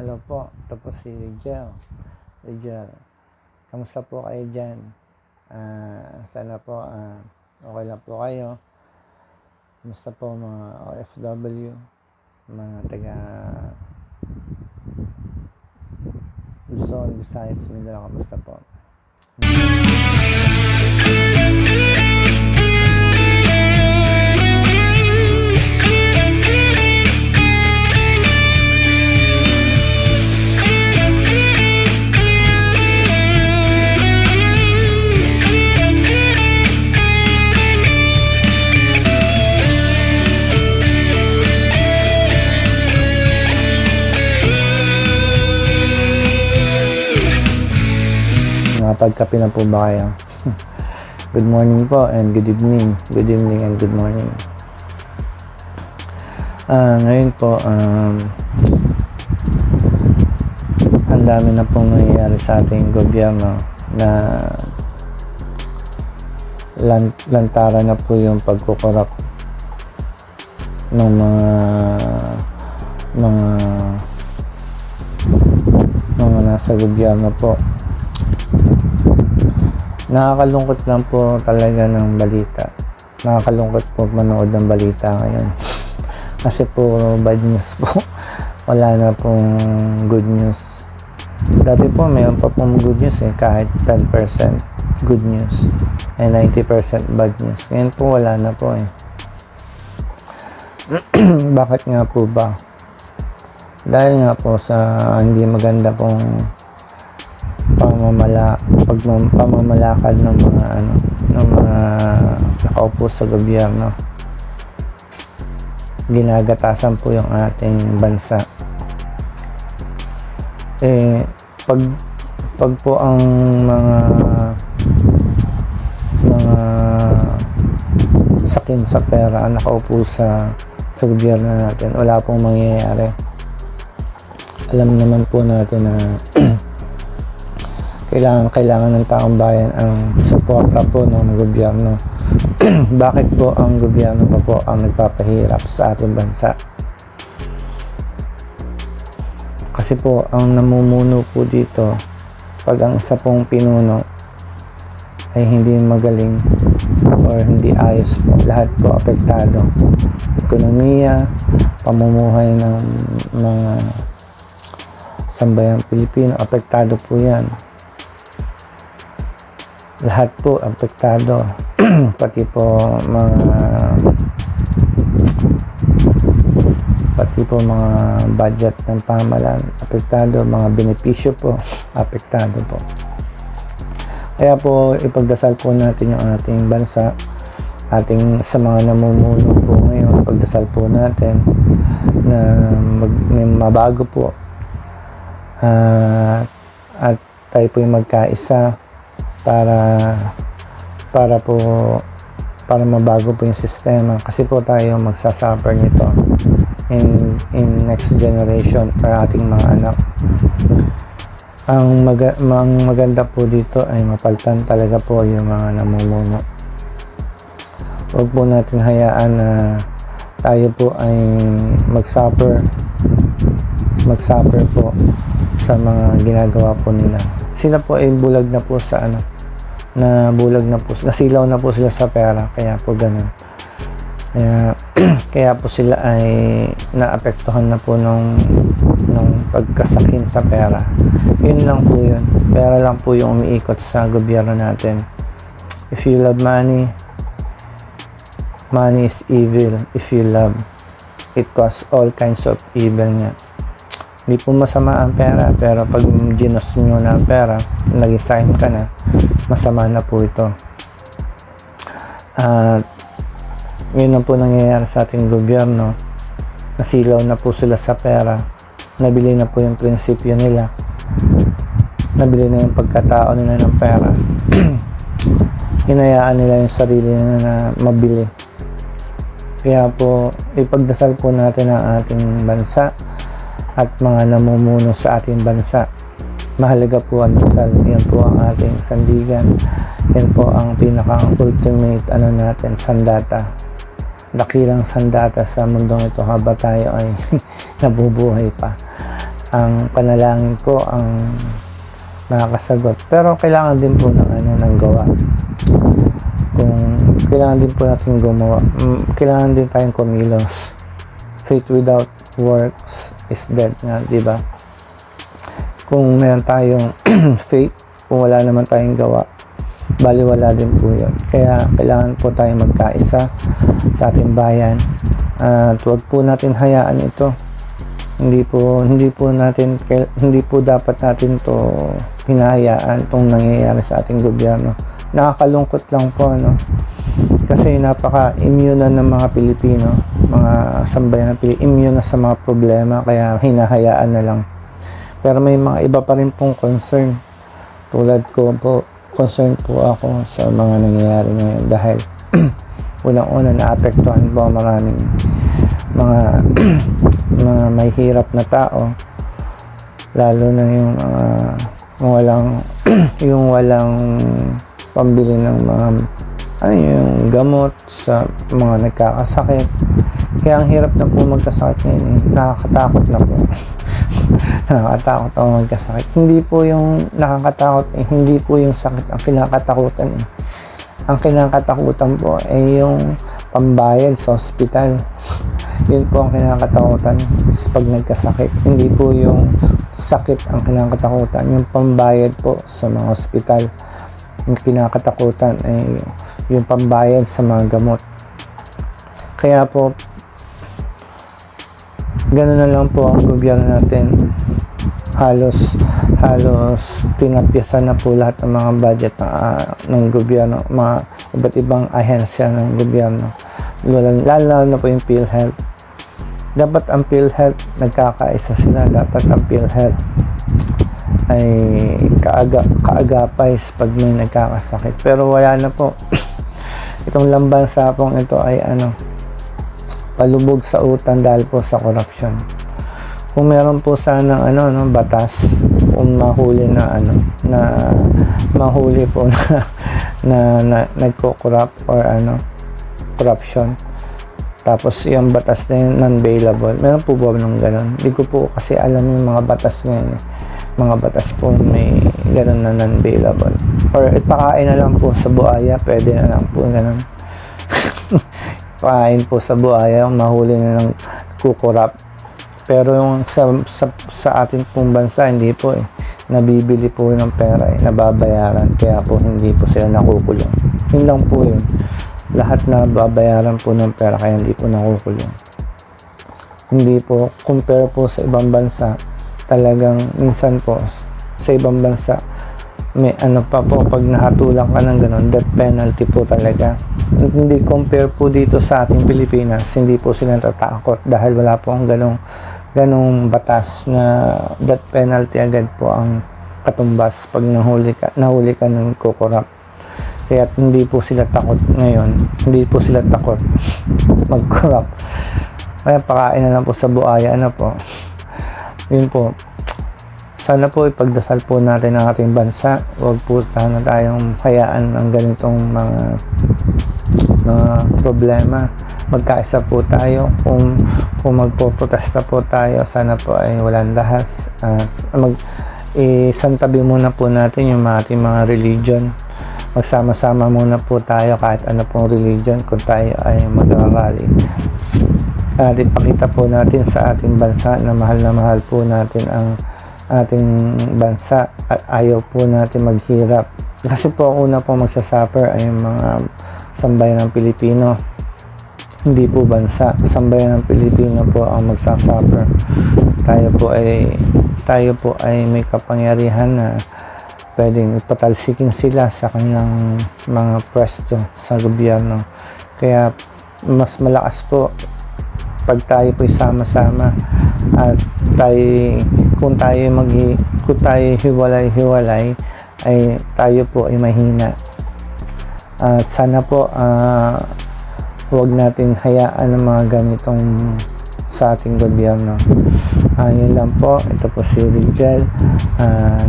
Hello po, ito po si Rigel. Rigel, kamusta po kayo dyan? Sana po okay lang po kayo. Kamusta po mga OFW, mga taga Luzon, Visayas, Mindanao, kamusta po? Nakapagkape na po ba kayo? Good morning po and good evening. Good evening and good morning. Ngayon po, ang dami na pong nangyayari sa ating gobyerno na lantaran na po yung pagkukorap ng mga nasa gobyerno po. Nakakalungkot lang po talaga ng balita. Nakakalungkot po manood ng balita ngayon. Kasi po bad news po. Wala na pong good news. Dati po mayroon pa pong good news kahit 10% good news and 90% bad news. Ngayon po wala na po Bakit nga po ba? Dahil nga po sa hindi maganda pong pamamalakad ng mga nakaupo sa gobyerno. Ginagatasan po yung ating bansa. Pag po ang mga sakin sa pera ang nakaupo sa gobyerno natin, wala pong mangyayari. Alam naman po natin na kailangan ng taong bayan ang suporta po ng gobyerno. Bakit po ang gobyerno pa po ang nagpapahirap sa ating bansa? Kasi po ang namumuno po dito, pag ang isa pong pinuno ay hindi magaling or hindi ayos po, lahat po apektado. Ekonomiya, pamumuhay ng mga sambayang Pilipino, apektado po yan. Lahat po apektado. pati po mga budget ng pamahalaan apektado, mga benepisyo po apektado po. Kaya po ipagdasal po natin yung ating bansa, sa mga namumuno po ngayon, ipagdasal po natin na mabago po at tayo po yung magkaisa para mabago po yung sistema, kasi po tayo magsasuffer nito in next generation para ating mga anak. Ang maganda po dito ay mapalitan talaga po yung mga namumuno. Huwag po natin hayaan na tayo po ay magsuffer po sa mga ginagawa po nila. Sila po ay bulag na po sa nasilaw na po sila sa pera, kaya po ganun. Kaya po sila ay naapektuhan na po nung pagkasakim sa pera. Yun lang po yun. Pera lang po yung umiikot sa gobyerno natin. If you love money, money is evil. If you love, it causes all kinds of evil nga. Hindi po masama ang pera, pero pag ginos nyo na ang pera, nag-sign ka na, masama na po ito. Yun na po nangyayari sa ating gobyerno. Nasilaw na po sila sa pera, nabili na po yung prinsipyo nila, nabili na yung pagkatao nila ng pera. Hinayaan nila yung sarili nila na mabili. Kaya po ipagdasal po natin ang ating bansa at mga namumuno sa ating bansa. Mahalaga po ang dasal. Yan po ang ating sandigan. Yan po ang pinaka-ultimate natin, sandata. Dakilang sandata sa mundong ito habang tayo ay nabubuhay pa. ang panalangin ko ang makakasagot. Pero kailangan din po ng gawa. Kung kailangan din po natin gumawa, kailangan din tayong kumilos. Faith without works is dead nga, di ba? Kung meron tayong faith, kung wala naman tayong gawa, baliwala din po yun. Kaya kailangan po tayong magkaisa sa ating bayan, at huwag po natin hayaan ito. Hindi po dapat natin to hinahayaan itong nangyayari sa ating gobyerno. Nakakalungkot lang po, kasi napaka-immune na ng mga Pilipino, mga sambayan ng Pilipino, immune na sa mga problema, kaya hinahayaan na lang. Pero may mga iba pa rin pong concern. Tulad ko po, concern po ako sa mga nangyayari ngayon dahil unang-una naapektuhan po maraming mga may hirap na tao, lalo na yung walang pambili ng mga yung gamot sa mga nagkakasakit. Kaya ang hirap na po magkasakit ngayon, nakakatakot na po. Nakakatakot ako magkasakit. Hindi po yung nakakatakot, hindi po yung sakit ang kinakatakutan Ang kinakatakutan po ay yung pambayad sa ospital. Yun po ang kinakatakutan pag nagkasakit. Hindi po yung sakit ang kinakatakutan, yung pambayad po sa mga ospital. Yung kinakatakutan ay yung pambayad sa mga gamot. Kaya po, gano'n na lang po ang gobyerno natin. Halos pinapyasan na po lahat ng mga budget ng gobyerno, mga iba't ibang ahensya ng gobyerno. Lalo na po yung PhilHealth. Dapat ang PhilHealth, nagkakaisa sila. Dapat ang PhilHealth ay kaagapay pag may nagkakasakit. Pero wala na po. Itong lambansa pong ito ay palubog sa utang dahil po sa corruption. Kung meron po sanang batas, kung mahuli na mahuli po na nagko-corrupt or corruption, tapos yung batas na yun non-bailable, meron po ba nung gano'n? Hindi ko po kasi alam yung mga batas ngayon mga batas po may gano'n na non-bailable, or ipakain na lang po sa buhaya, pwede na lang po gano'n. Pakain po sa buhaya, mahuli na ng kukurap. Pero yung sa ating pong bansa, hindi po nabibili po ng pera, nababayaran, kaya po hindi po sila nakukulong. Yun lang po yun. Lahat na babayaran po ng pera, kaya hindi po nakukulong. Hindi po, compare po sa ibang bansa, talagang minsan po sa ibang bansa may pa po, pag nakatulak ka ng gano'n, death penalty po talaga. Hindi compare po dito sa ating Pilipinas, hindi po sila natatakot dahil wala po ang ganong batas na death penalty agad po ang katumbas pag nahuli ka ng kukurap. Kaya hindi po sila takot ngayon, hindi po sila takot mag-corrupt. Kaya pakain na lang po sa buhaya po. Yun po. Sana po ipagdasal po natin ang ating bansa. Huwag po sana tayong hayaan ang ganitong mga problema. Magkaisa po tayo. Kung magpoprotesta po tayo, sana po ay walang dahas. Isantabi muna po natin yung ating mga religion. Magsama-sama muna po tayo kahit ano pong religion kung tayo ay mag-rally. At ipakita po natin sa ating bansa na mahal po natin ang ating bansa at ayaw po natin maghirap. Kasi po ang una po magsasuffer ay yung mga sambayan ng Pilipino. Hindi po bansa. Sambayan ng Pilipino po ang magsasuffer. Tayo po ay may kapangyarihan na pwedeng ipatalsikin sila sa kanilang mga pwesto sa gobyerno. Kaya mas malakas po pag tayo po sama-sama at kung tayo hiwalay-hiwalay ay tayo po ay mahina. At sana po huwag natin hayaan ng mga ganitong sa ating gobyerno. Yun lang po. Ito po si Rigel.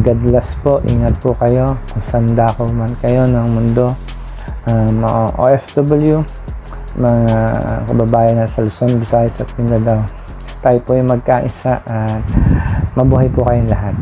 God bless po. Ingat po kayo kung saan dako man kayo ng mundo. Mga OFW, mga kababayan na sa Luzon, Visayas at Mindanao. Tayo po ay magkaisa at Mabuhay po kayong lahat.